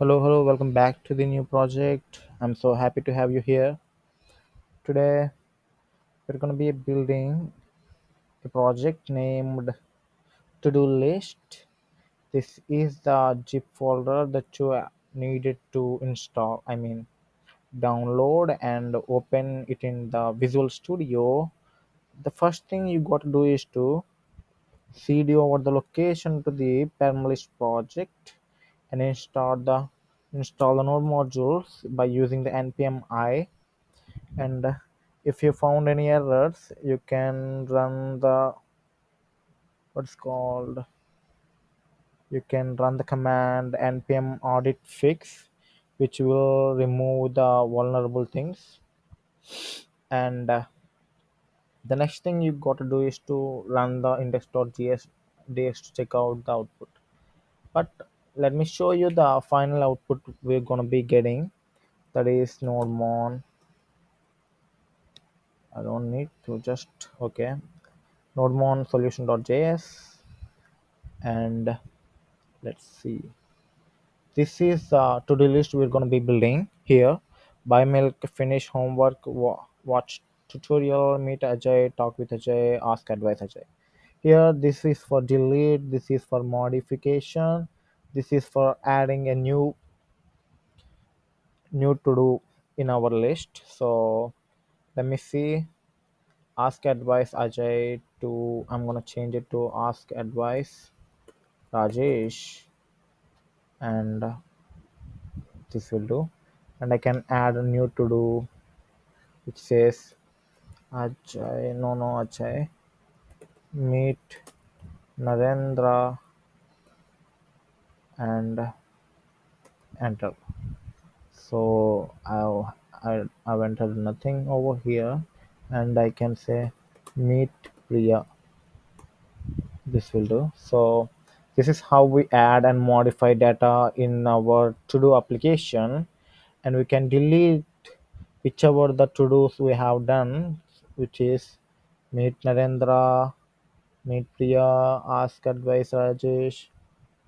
Hello, welcome back to the new project. I'm so happy to have you here. Today, we're going to be building a project named To Do List. This is the zip folder that you needed to install, download and open it in the Visual Studio. The first thing you got to do is to cd over the location to the Permalist project and install the node modules by using the npm I. And if you found any errors, you can run the what's called you can run the command npm audit fix, which will remove the vulnerable things. And the next thing you got to do is to run the index.js to check out the output. But let me show you the final output we're going to be getting. That is nodemon. I don't need to just okay, nodemon solution.js. And let's see, this is the to-do list we're going to be building here. Buy milk, finish homework, watch tutorial, meet Ajay, talk with Ajay, ask advice Ajay. Here, this is for delete, this is for modification, this is for adding a new to do in our list. So let me see, ask advice Ajay to, I'm going to change it to ask advice Rajesh. And this will do. And I can add a new to do which says Ajay, no, Ajay, meet Narendra and enter. So I've entered nothing over here, and I can say meet Priya. This will do. So this is how we add and modify data in our to do application, and we can delete whichever the to dos we have done, which is meet Narendra, meet Priya, ask advice Rajesh.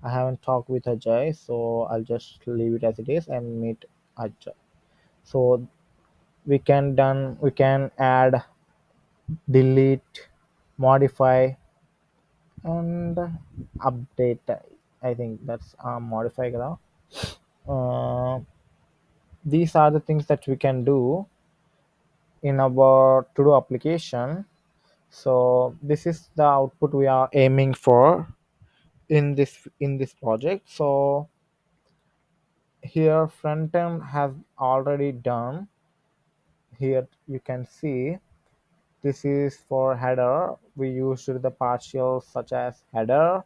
I haven't talked with Ajay, so I'll just leave it as it is and meet Ajay. So we can add, delete, modify, and update. I think that's modify now. Uh, these are the things that we can do in our to do application. So this is the output we are aiming for in this project. So here front end has already done. Here you can see this is for header. We used the partials such as header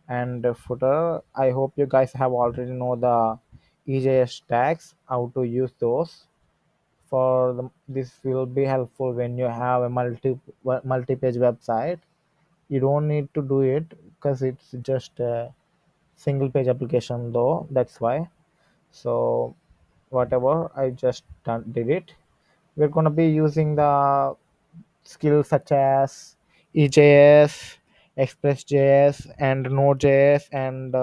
and footer. I hope you guys have already know the EJS tags, how to use those. This will be helpful when you have a multi-page website. You don't need to do it because it's just a single page application though, that's why. So whatever, I just did it. We're going to be using the skills such as EJS, Express.js, and Node.js, and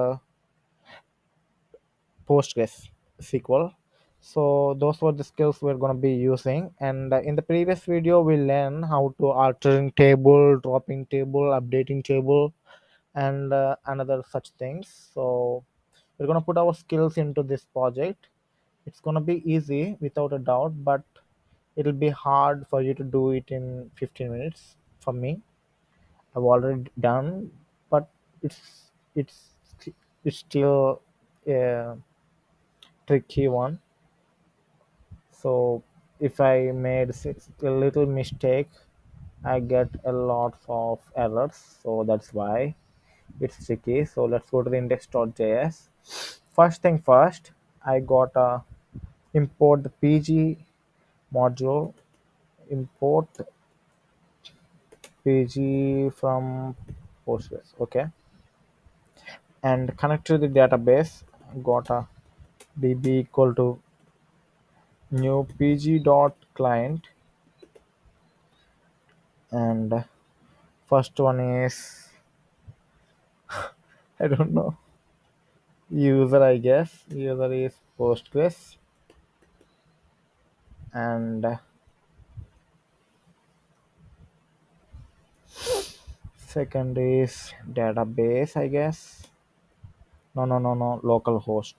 PosgreSQL. So those were the skills we're going to be using. And in the previous video, we learned how to altering table, dropping table, updating table, and another such things. So we're going to put our skills into this project. It's going to be easy without a doubt, but it'll be hard for you to do it in 15 minutes for me. I've already done, but it's it's still a tricky one. So if I made a little mistake, I get a lot of errors. So that's why it's tricky. So let's go to the index.js. First thing first, I got a import the PG module, import PG from Postgres. Okay, and connect to the database. Got a db equal to new pg dot client, and first one is I don't know. User, I guess. User is Postgres, and second is database, I guess. No, no, no, no. Local host.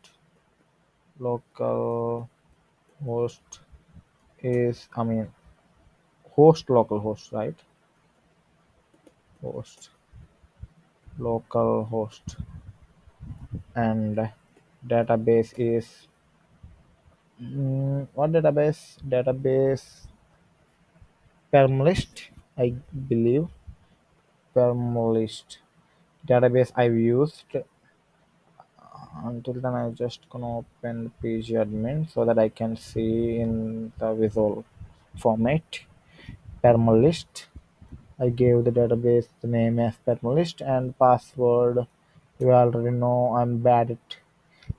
Local host is, I mean, host, local host, right? Host, local host, and database is what database? Database permalist, I believe. Permalist database I've used. Until then, I just gonna open page admin so that I can see in the visual format. Permalist. I gave the database the name as Permalist, and password. You already know I'm bad at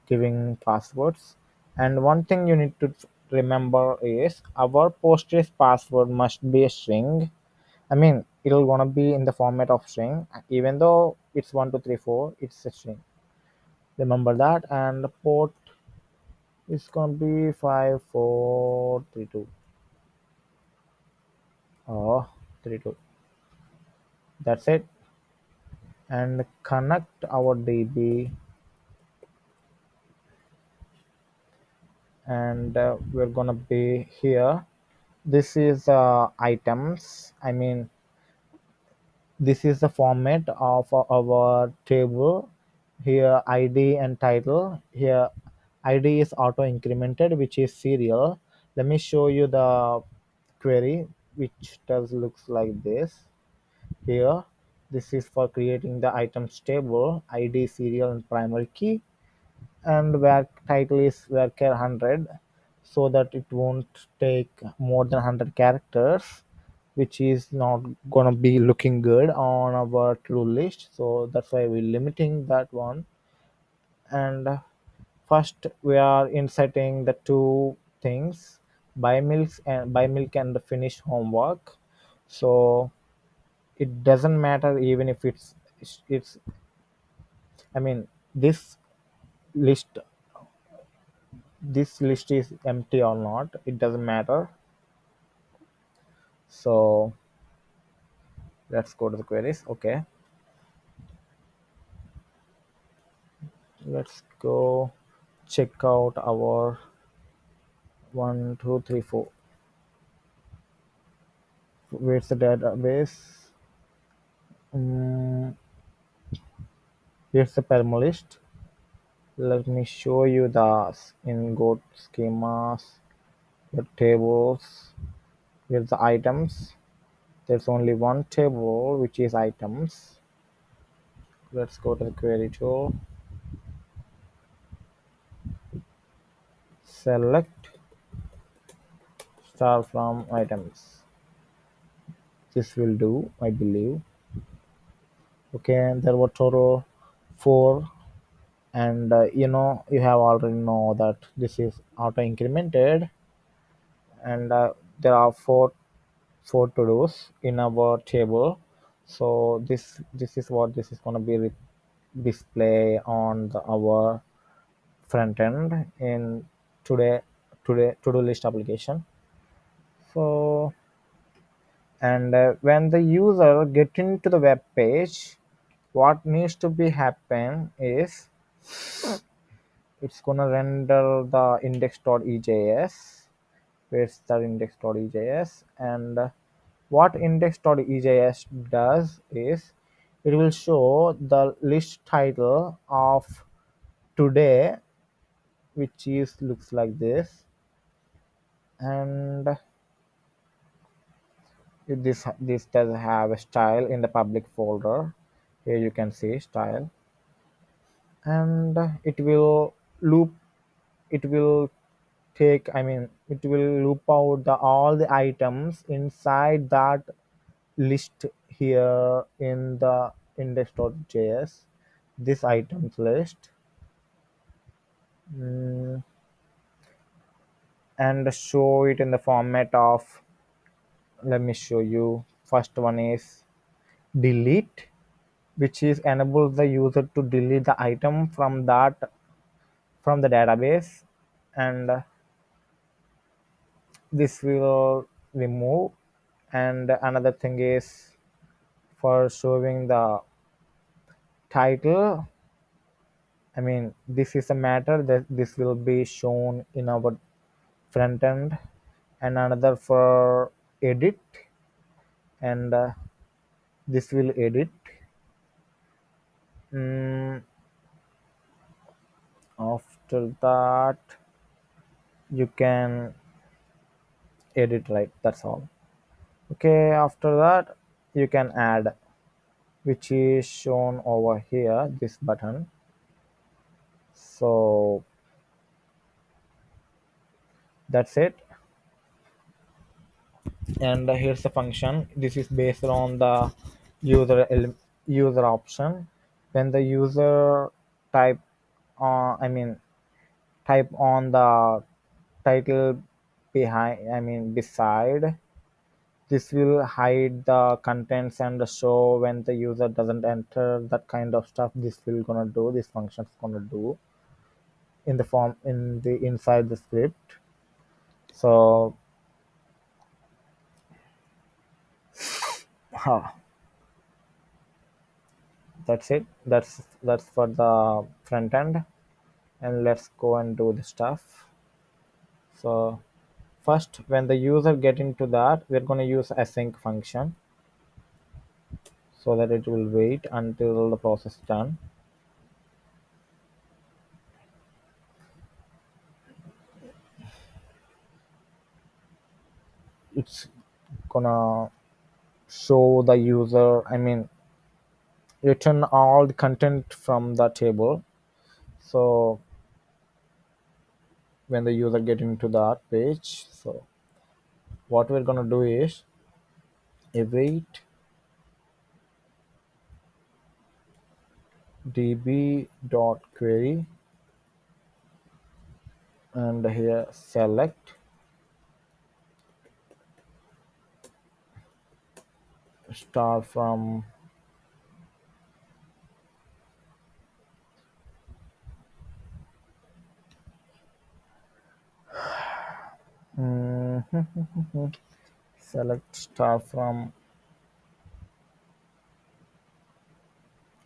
giving passwords. And one thing you need to remember is our Postgres password must be a string. I mean, it'll gonna be in the format of string, even though it's 1234, it's a string. Remember that, and the port is gonna be 5432. Oh, 32. That's it. And connect our DB, and we're gonna be here. This is items. I mean, this is the format of our table. Here id and title. Here id is auto incremented, which is serial. Let me show you the query, which does looks like this. Here, this is for creating the items table, id, serial, and primary key, and where title is where 100, so that it won't take more than 100 characters, which is not gonna be looking good on our to-do list, so that's why we're limiting that one. And first we are inserting the two things, buy milk and the finished homework. So it doesn't matter even if it's I mean, this list this list is empty or not, it doesn't matter. So let's go to the queries. Okay, let's go check out our 1234. Where's the database? Mm, Here's the perma list. Let me show you the in go schemas, the tables. Here's the items. There's only one table which is items. Let's go to the query tool. Select star from items. This will do, I believe. Okay, and there were total four, and you have already know that this is auto incremented, and there are four to dos in our table. So this is what this is going to be display on our front end in today to do list application. So, and when the user get into the web page, what needs to be happen is it's gonna render the index.ejs. Where's the index.ejs? And what index.ejs does is it will show the list title of today, which is looks like this. And this does have a style in the public folder. Here you can see style, and loop it will it will loop out all the items inside that list here in the index.js, this items list. mm, and show it in the format of, let me show you. First one is delete, which is enables the user to delete the item from that from the database, and this will remove. And another thing is for showing the title. I mean, this is a matter that this will be shown in our front end, and another for edit, and this will edit. Mm, After that, you can edit, right? That's all. Okay, after that, you can add, which is shown over here, this button. So that's it. And here's the function. This is based on the user option. When the user type I mean type on the title behind, I mean beside, this will hide the contents and show when the user doesn't enter, that kind of stuff. This will gonna do, this function's gonna do in the form, in the inside the script. So huh, that's it. That's for the front end. And let's go and do the stuff. So first, when the user get into that, we're going to use async function, so that it will wait until the process done. It's gonna show the user, I mean return all the content from the table. So when the user get into that page, so what we're gonna do is await db dot query, and here select star from select star from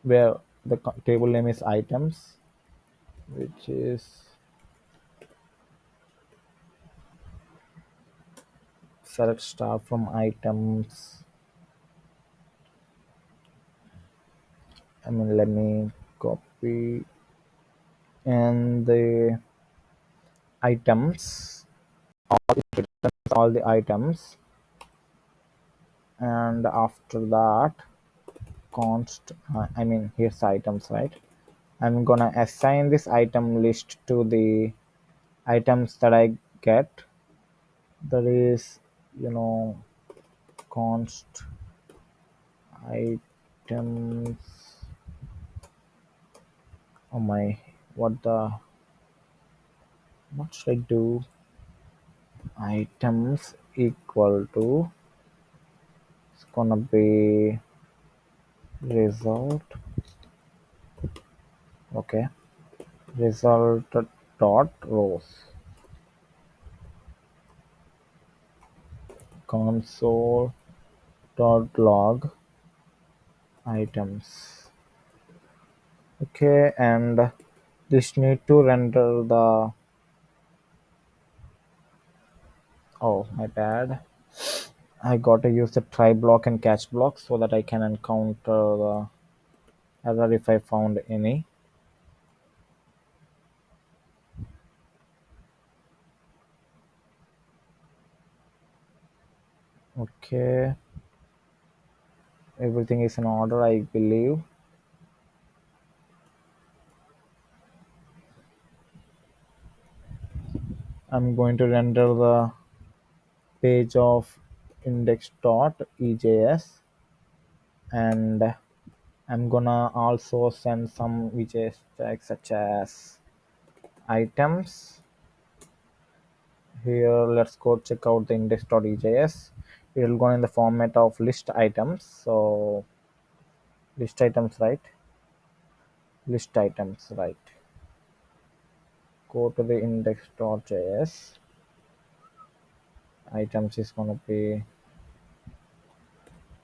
where the table name is items, which is select star from items. I mean, let me copy, and the items, all the items, and after that const, I mean here's items, right? I'm gonna assign this item list to the items that I get. That is, you know, const items. Oh my, what the, what should I do? Items equal to, it's gonna be result. Okay, result dot rows, console dot log items. Okay, and this need to render the, oh my bad, I gotta use the try block and catch block so that I can encounter the error if I found any. Okay, everything is in order, I believe. I'm going to render the page of index.ejs, and I'm gonna also send some EJS tags such as items. Here, let's go check out the index.ejs. It will go in the format of list items. So list items, right? List items, right? Go to the index.js. Items is gonna be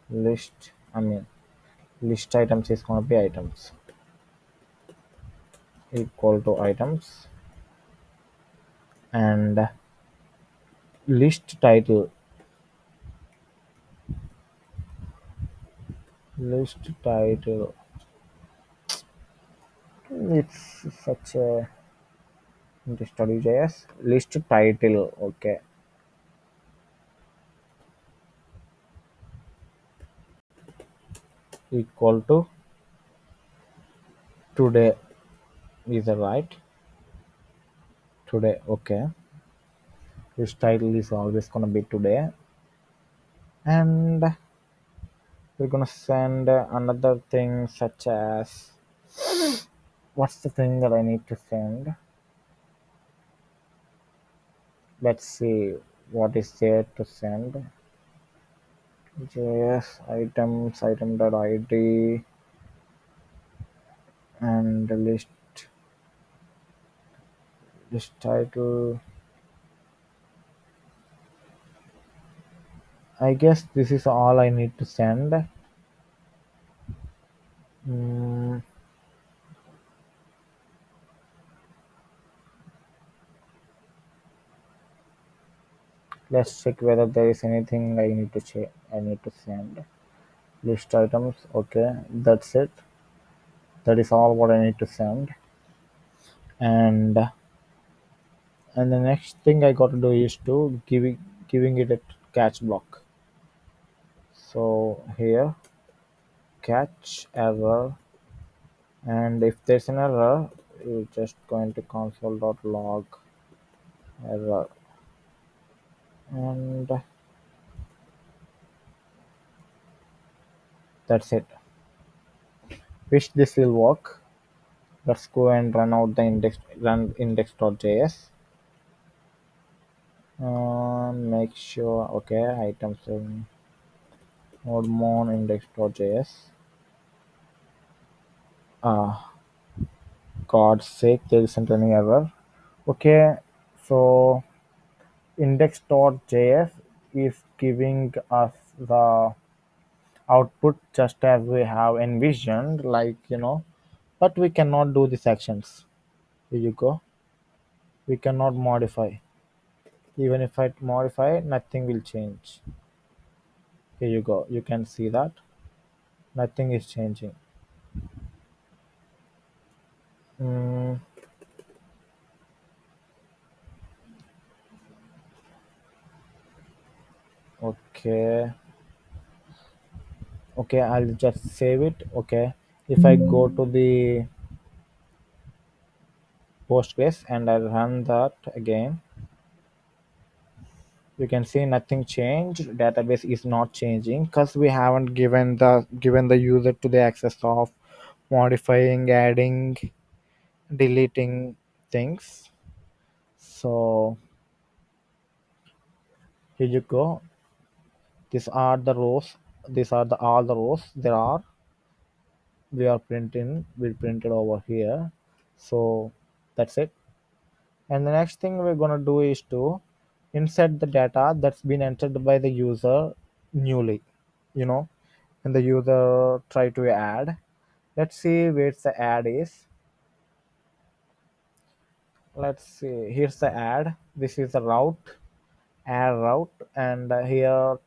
list. I mean, list items is gonna be items equal to items, and list title. List title. It's such a study.js. List title. Okay. Equal to today. Is that right? Today. Okay. This title is always gonna be today, and we're gonna send another thing such as what's the thing that I need to send? Let's see what is there to send. JS items item.id and list title. I guess this is all I need to send. Mm, let's check whether there is anything I need to check. I need to send list items. Okay, that's it. That is all what I need to send. And the next thing I got to do is to giving it a catch block. So here catch error, and if there's an error, you're just going to console.log error, and that's it. Wish this will work. Let's go and run index.js. Make sure okay items in node index.js. Ah, God's sake, there isn't any error. Okay, so index.js is giving us the output just as we have envisioned, like but we cannot do these actions. Here you go. We cannot modify. Even if I modify, nothing will change. Here you go. You can see that nothing is changing. Mm, okay. Okay, I'll just save it. Okay. If I go to the Postgres and I run that again, you can see nothing changed. Database is not changing because we haven't given the user to the access of modifying, adding, deleting things. So here you go. These are the rows. These are the all the rows there are. We printed over here. So that's it. And the next thing we're gonna do is to insert the data that's been entered by the user newly. You know, and the user try to add. Let's see where the add is. Let's see. Here's the add. This is the route, add route, and here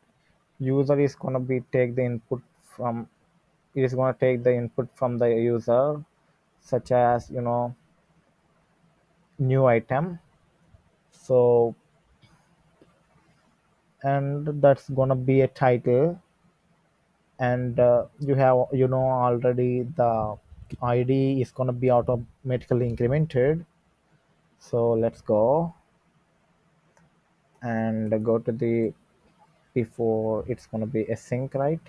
user is gonna be take the input from. It is gonna take the input from the user, such as new item. So and that's gonna be a title, and you have already the id is gonna be automatically incremented. So let's go and go to the before it's gonna be async, right?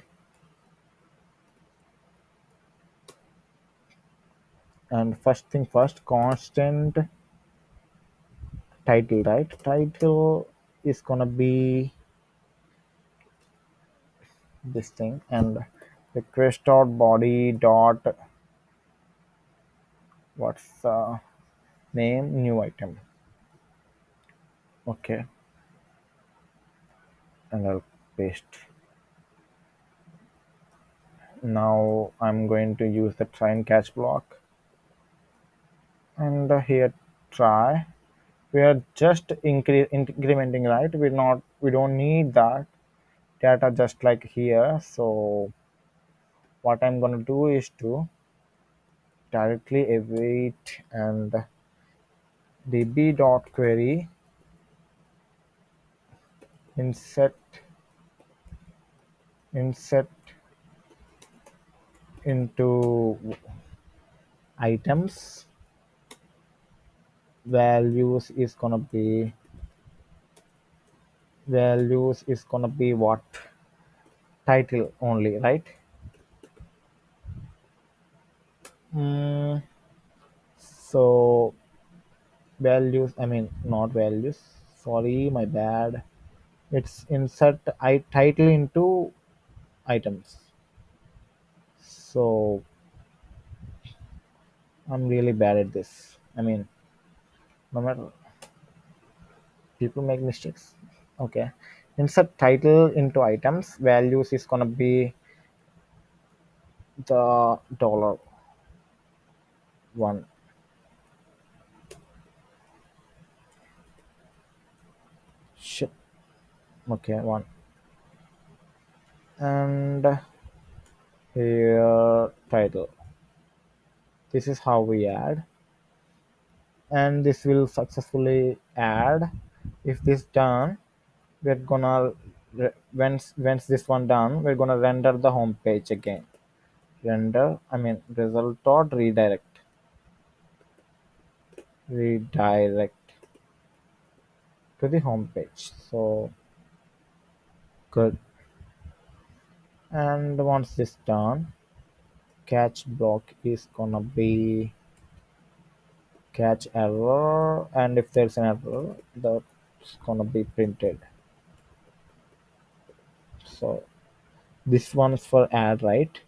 And first thing first, constant title, right? Title is gonna be this thing, and request dot body dot what's name new item. Okay, and I'll paste. Now I'm going to use the try and catch block, and here try. We are just incrementing, right? We don't need that data just like here. So what I'm going to do is to directly await and db dot query insert insert into items. Values is gonna be what? Title only, right? mm, so values, I mean not values, sorry, my bad. It's insert title into items. So I'm really bad at this. I mean, no matter, people make mistakes. Okay, insert title into items. Values is gonna be the $1. Shit. Okay, one. And here title. This is how we add, and this will successfully add. If this done, we're gonna once this one done, we're gonna render the home page again. Render, I mean result dot redirect to the home page. So good. And once this done, catch block is gonna be catch error, and if there's an error, that's gonna be printed. So this one is for add, right?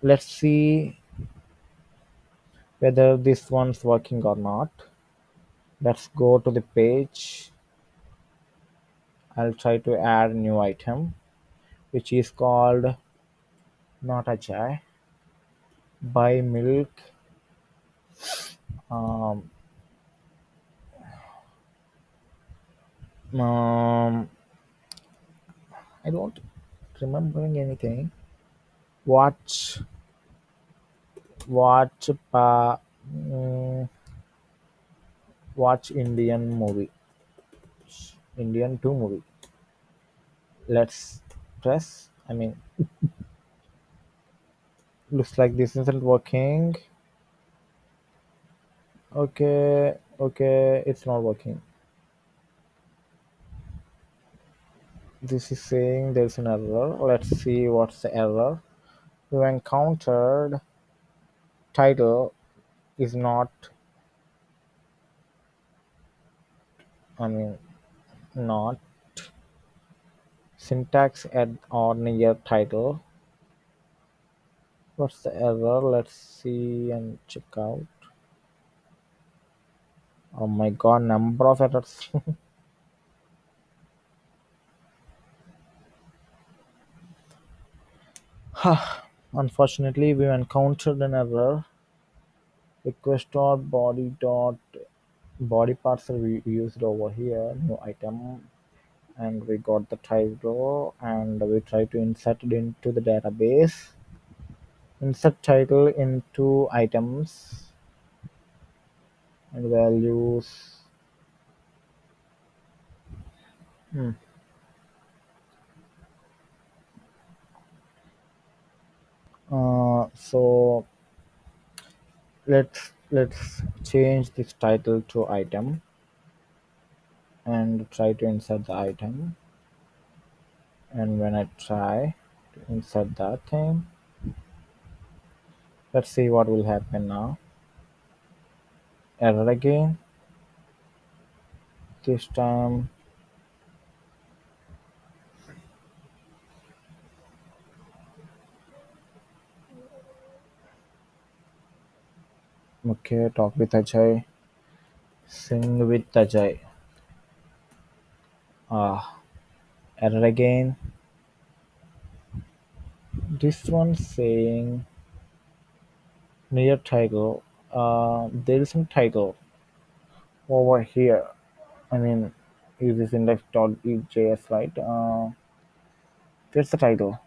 Let's see whether this one's working or not. Let's go to the page. I'll try to add a new item which is called not a chai, buy milk. um, um I don't remembering anything. Watch watch pa, mm, watch Indian 2 movie. Let's press, I mean, looks like this isn't working. Okay, it's not working. This is saying there's an error. Let's see what's the error. We encountered title is not, I mean, not syntax at or near title. What's the error? Let's see and check out. Oh my god, number of errors. Unfortunately, we encountered an error. Request dot body parser we used over here, new item, and we got the title, and we try to insert it into the database. Insert title into items and values. Hmm. So let's change this title to item and try to insert the item. And when I try to insert that thing, let's see what will happen now. Error again. This time Okay, talk with Ajay. Sing with Ajay. Ah, error again. This one saying near title. There is some title over here. I mean, is this index.ejs, right? That's the title.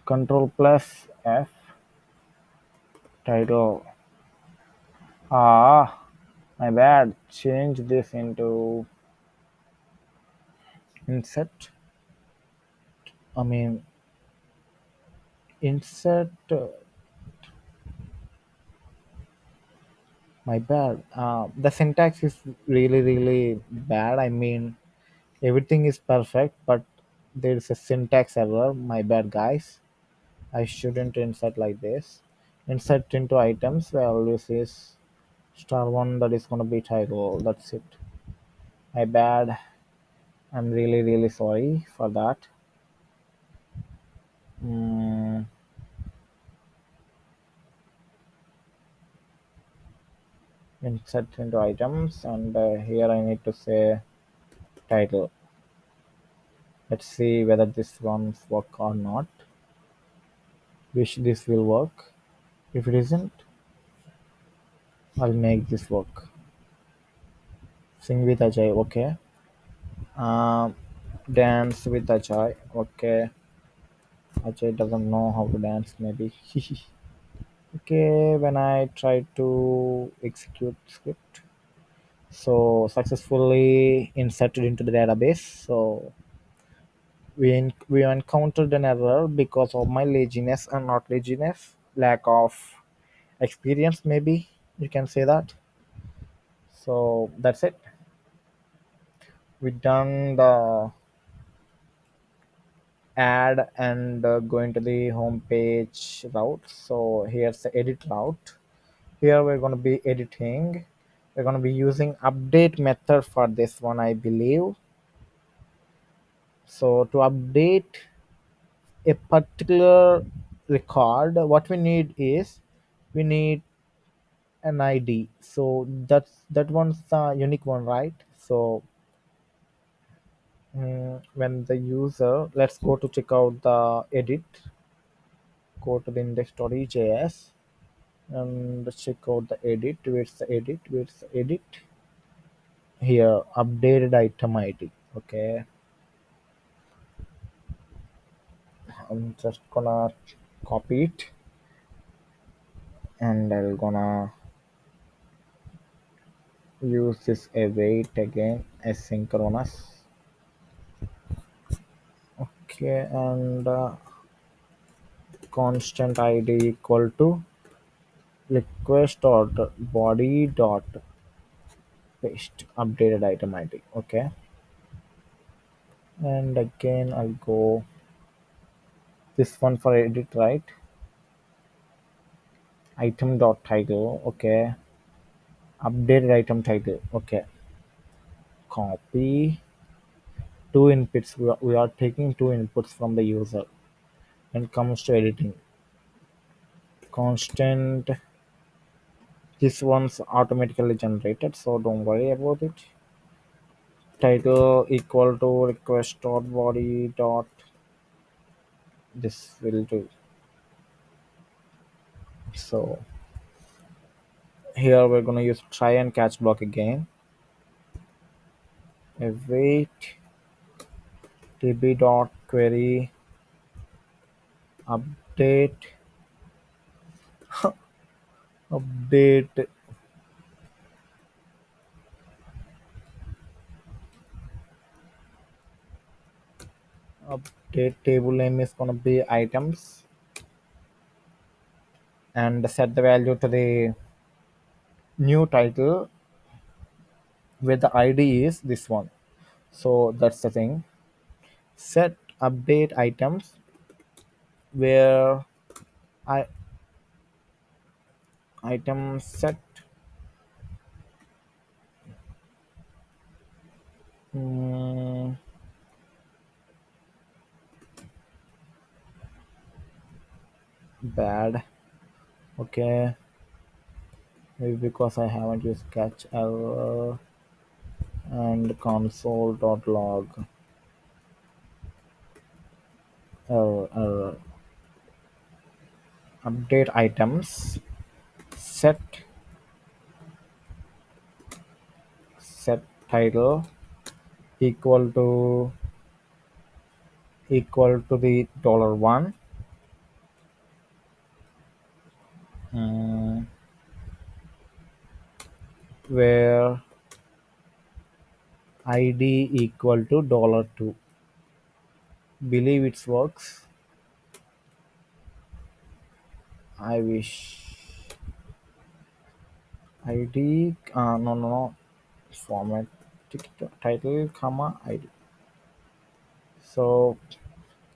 Control plus F title. Ah, my bad. Change this into insert. I mean, insert. My bad. The syntax is really, really bad. I mean, everything is perfect, but there is a syntax error. My bad, guys. I shouldn't insert like this. Insert into items. I always is star one. That is gonna be title. That's it. My bad. I'm really, really sorry for that. Mm, insert into items, and here I need to say title. Let's see whether this one's work or not. Wish this will work. If it isn't, I'll make this work. Sing with Ajay, okay. Um, Dance with Ajay, okay. Ajay doesn't know how to dance, maybe. Okay, when I try to execute script, so successfully inserted into the database. So we encountered an error because of my laziness and not laziness, lack of experience, maybe you can say that. So that's it. We done the add and going to the home page route. So here's the edit route. Here we're going to be editing. We're going to be using update method for this one, I believe. So to update a particular record, what we need is we need an ID. So that one's the unique one, right? So when the user, let's go to check out the edit, go to the index.ejs and check out the edit. Where's the edit? Where's the edit? Here, updated item ID. Okay, I'm just gonna copy it and I'm gonna use this await again asynchronous. Okay, and constant ID equal to request dot body dot paste updated item ID. Okay, and again I'll go this one for edit, right? Item dot title. Okay, updated item title. Okay, copy two inputs. We are taking two inputs from the user when it comes to editing. Constant, this one's automatically generated, so don't worry about it. Title equal to request dot body dot, this will do. So here we're gonna use try and catch block again. Await db dot query update update update table name is gonna be items, and set the value to the new title where the ID is this one. So that's the thing. Set update items where I item set, mm, bad. Okay, maybe because I haven't used catch error and console.log error. Update items, set set title equal to the $1, mm, where id equal to $2. Believe it works. I wish. id, no, format title comma id. So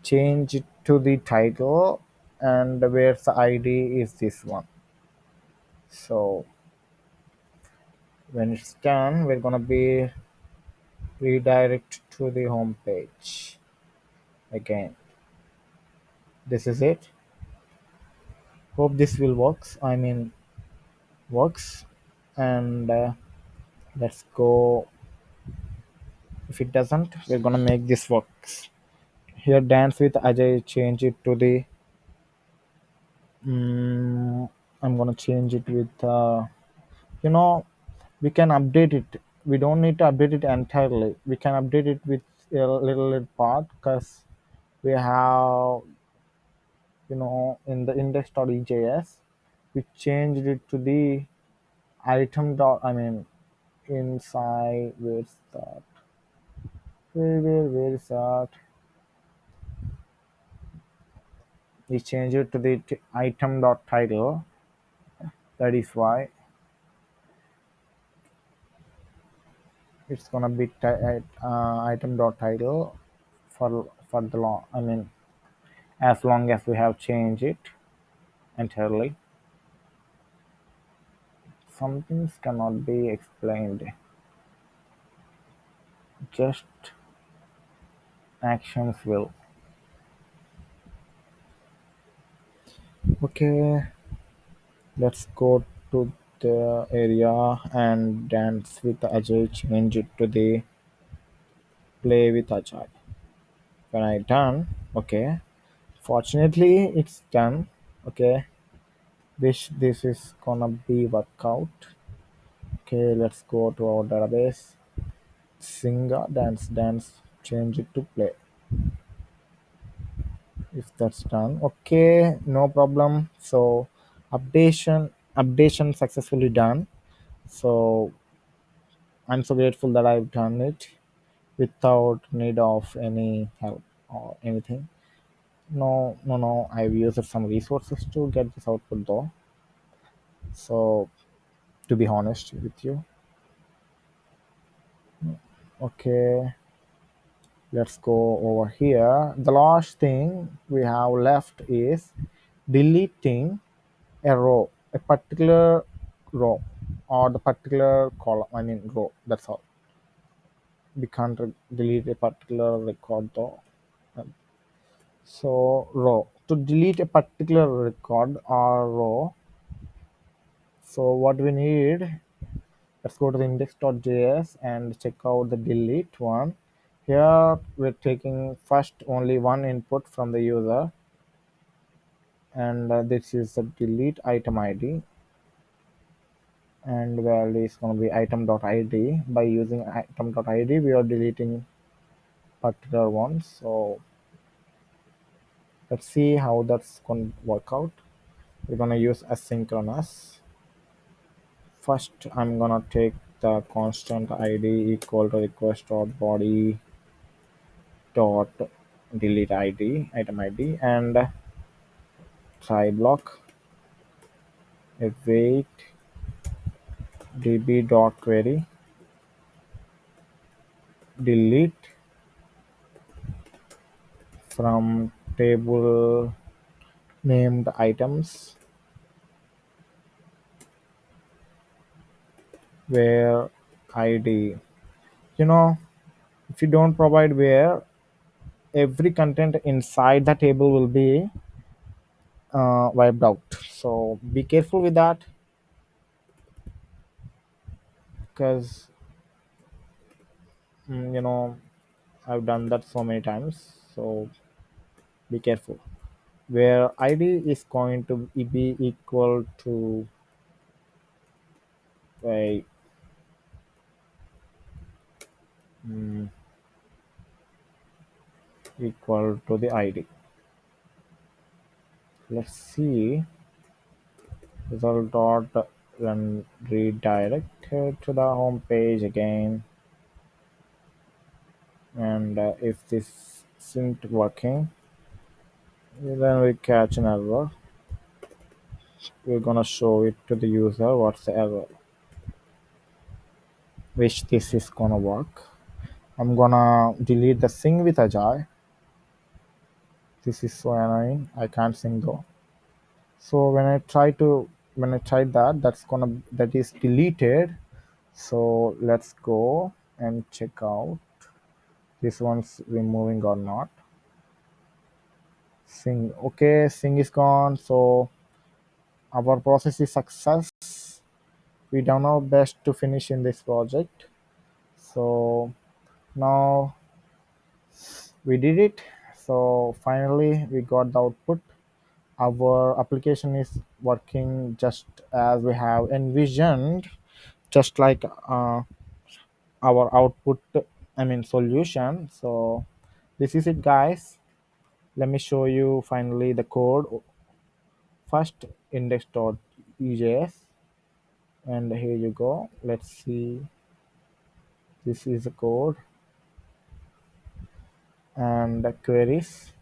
change it to the title, and where the id is this one. So when it's done, we're gonna be redirect to the home page again. This is it. Hope this will works. And let's go. If it doesn't, we're gonna make this works. Here, dance with Ajay. Change it to the. Mm, I'm gonna change it with. You know, we can update it. We don't need to update it entirely. We can update it with a little part, because we have, in the index.ejs, we changed it to the item dot. I mean, inside, where's that? Where is that? We changed it to the item dot title. That is why it's gonna be item dot title for the long. I mean, as long as we have changed it entirely. Some things cannot be explained. Just actions will. Okay, let's go to the area and dance with Ajay. Change it to the play with Ajay. When I done, okay. Fortunately, it's done. Okay, wish this is gonna be workout. Okay, let's go to our database. Singer dance, change it to play. If that's done, okay, no problem. So updation successfully done. So I'm so grateful that I've done it without need of any help or anything. No, I've used some resources to get this output though. So to be honest with you, okay, let's go over here. The last thing we have left is deleting a row, a particular row, or the particular column. I mean row. That's all. We can't delete a particular record though. So row, to delete a particular record or row. So what we need, let's go to the index.js and check out the delete one. Here we're taking first only one input from the user, and this is the delete item id, and value is going to be item.id. By using item.id, we are deleting particular ones. So let's see how that's going to work out. We're going to use asynchronous. First, I'm going to take the constant id equal to request dot body dot delete id item id, and try block await db dot query delete from table named items where id. you know if you don't provide where, every content inside the table will be wiped out. So be careful with that, because I've done that so many times. So be careful. Where id is going to be equal to a mm, equal to the id. Let's see. Result dot run redirected to the home page again. And if this isn't working, then we catch an error. We're gonna show it to the user what's the error, which this is gonna work. I'm gonna delete the sing with Ajay. This is so annoying. I can't sing though. So when I tried that, that is deleted. So let's go and check out this one's removing or not. Sing, okay, sing is gone. So our process is success. We done our best to finish in this project. So now we did it. So finally we got the output. Our application is working just as we have envisioned, just like our output, I mean solution. So this is it, guys. Let me show you finally the code. First, index.ejs, and here you go. Let's see. This is the code and the queries.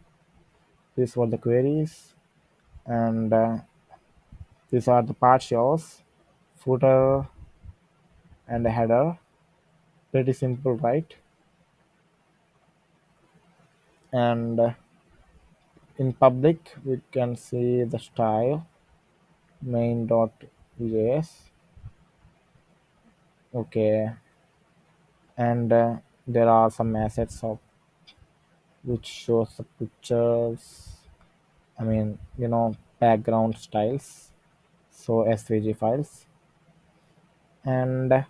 These were the queries, and these are the partials, footer, and the header. Pretty simple, right? And in public, we can see the style main.js. Okay, and there are some assets of which shows the pictures. I mean, background styles. So SVG files, and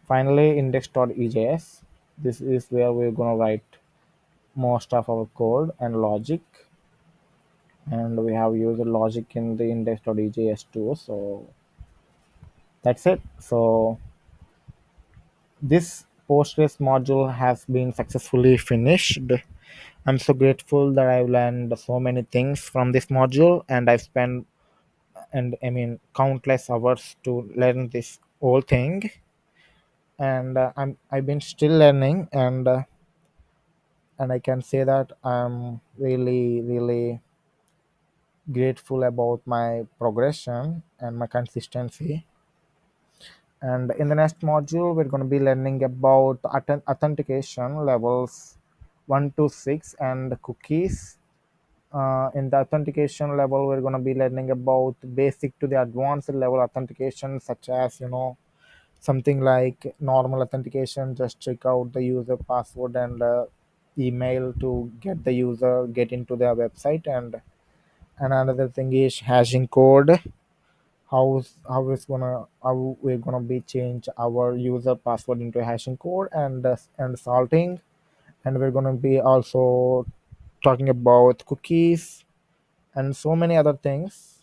finally index.ejs. This is where we're gonna write most of our code and logic, and we have used the logic in the index.ejs too. So that's it. So this Postgres module has been successfully finished. I'm so grateful that I've learned so many things from this module, and I've spent, and I mean countless hours to learn this whole thing. And I've been still learning, and I can say that I'm really really grateful about my progression and my consistency. And in the next module, we're going to be learning about authentication levels 1 to 6 and cookies. In the authentication level, we're going to be learning about basic to the advanced level authentication, such as something like normal authentication, just check out the user password and email to get the user get into their website. And another thing is hashing code. How we're gonna be change our user password into a hashing code, and salting. And we're gonna be also talking about cookies and so many other things.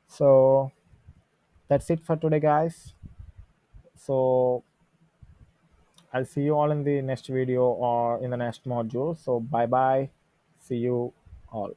So that's it for today, guys. So I'll see you all in the next video or in the next module. So bye bye. See you all.